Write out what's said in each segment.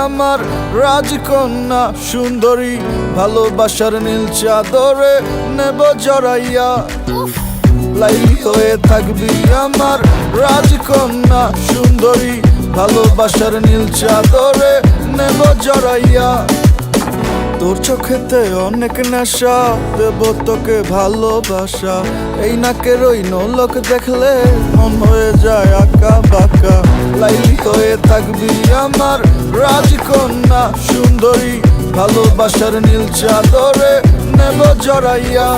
আমার রাজকন্যা সুন্দরী, ভালোবাসার নীল চাদরে নেব জড়াইয়া। লাইলি হয়ে থাকবি আমার রাজকন্যা সুন্দরী, ভালোবাসার নীল চাদরে নেব জড়াইয়া। তোর চোখেতে অনেক নেশা, দেব তোকে ভালোবাসা। এই নাকের ওই নোলক দেখলে মন হয়ে যায় আঁকা বাঁকা। লাইলি হয়ে থাকবি আমার রাজকন্যা সুন্দরী, ভালোবাসার নীল চাদরে নেব জড়াইয়া।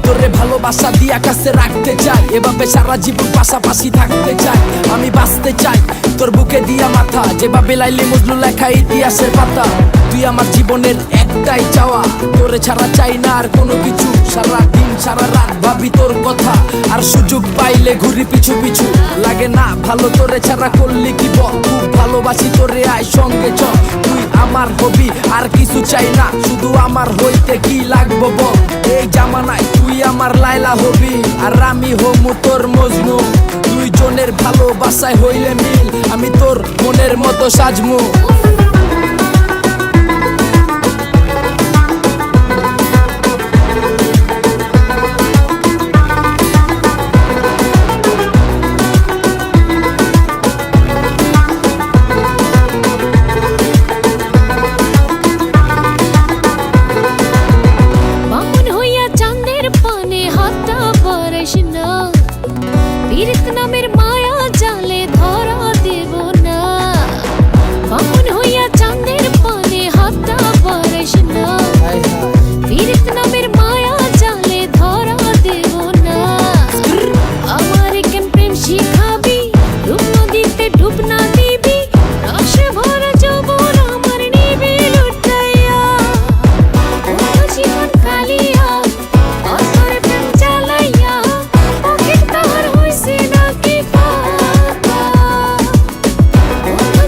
তোরে ভালোবাসা দিয়া কাছে রাখতে চাই, এভাবে সারা জীবন পাশাপাশি থাকতে চাই। আমি বাঁচতে চাই তোর বুকে দিয়া মাথা, যেভাবে লাইলি মজনু লেখা ইতিহাসের পাতা। তুই আমার জীবনের একটাই চাওয়া, তোরে ছাড়া চাই না আর কোনো কিছু। সারা দিন সারা রাত ভাবি তোর কথা, আর সুযোগ পাইলে ঘুরি পিছু পিছু। লাগে না ভালো তোরে ছাড়া করলি কি বল, খুব ভালোবাসি তোরে আয় সঙ্গে চল। তুই আমার হবি আর কিছু চাই না, শুধু আমার হইতে কি লাগবো বল। এই জামানায় তুই আমার লাইলা হবি আর আমি হমু তোর মজনু। দুইজনের ভালোবাসায় হইলে মিল, আমি তোর মনের মতো সাজমু। পীড়িত নামের মায়া জালে ধরা দেব না, বামন হইয়া চাঁদের পানে হাতটা বাড়াইস না। পীড়িত নামের মায়া জালে ধরা দেব না। আমার কেন প্রেম শিখাবি, ডুব নদীতে ডুব না দিবি। রসে ভরা যৌবন আমার নিবি লুটাইয়া। জীবন কালিয়া অতরে প্রেম চালাইয়া, পকেট তাহার হইছে নাকি পাকা।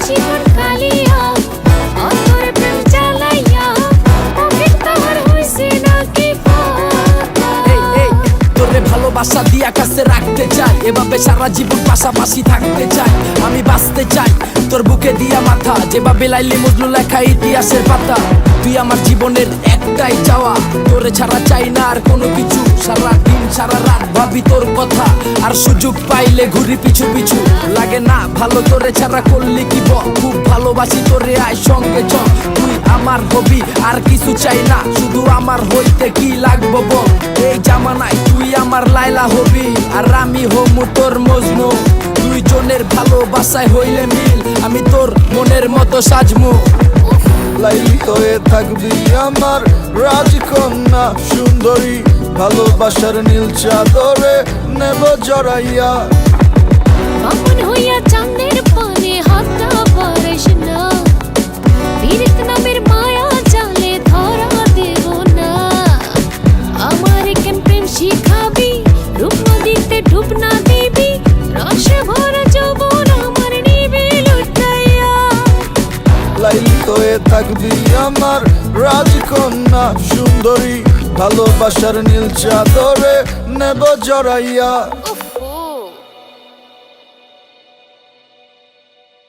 জীবন কালিয়া অতরে প্রেম চালাইয়া, পকেট তাহার হইছে নাকি পাকা। তোরে ভালোবাসা দিয়া কাছে রাখতে চাই, এভাবে সারা জীবন পাশাপাশি থাকতে চাই। আমি বাঁচতে চাই তোর বুকে দিয়া মাথা, যেভাবে লাইলি মজনু লেখা ইতিহাসের পাতা। তুই আমার জীবনের একটাই চাওয়া, তোরে ছাড়া চাই না আর কোনো কিছু। সারা দিন সারা রাত ভাবি তোর কথা, আর সুযোগ পাইলে ঘুরি পিছু পিছু। লাগে না ভালো তোরে ছাড়া করলি কি বল, খুব ভালোবাসি তোরে আয় সঙ্গে চল। তুই আমার হবি আর কিছু চাই না, শুধু আমার হইতে কি লাগবো বল। এই জামানায় তুই আমার লাইলা হবি আর আমি হমু তোর মজনু। দুইজনের ভালোবাসায় হইলে মিল, আমি তোর মনের মতো সাজমু। লাইলি হয়ে থাকবি আমার রাজকন্যা সুন্দরী, ভালোবাসার নীল চাদরে নেব জড়াইয়া। বামন হইয়া চাঁদের পানে হাতটা বাড়াইস না। পীড়িত নামের মায়া জালে ধরা দেব না। আমার কেন প্রেম শিখাবি, রূপ নদীতে ডুব না দিবি। রসে ভরা যৌবন আমার নিবি লুটাইয়া। লাইলি হয়ে থাকবি আমার রাজকন্যা সুন্দরী, ভালোবাসার নীল চাদরে নেব জড়াইয়া।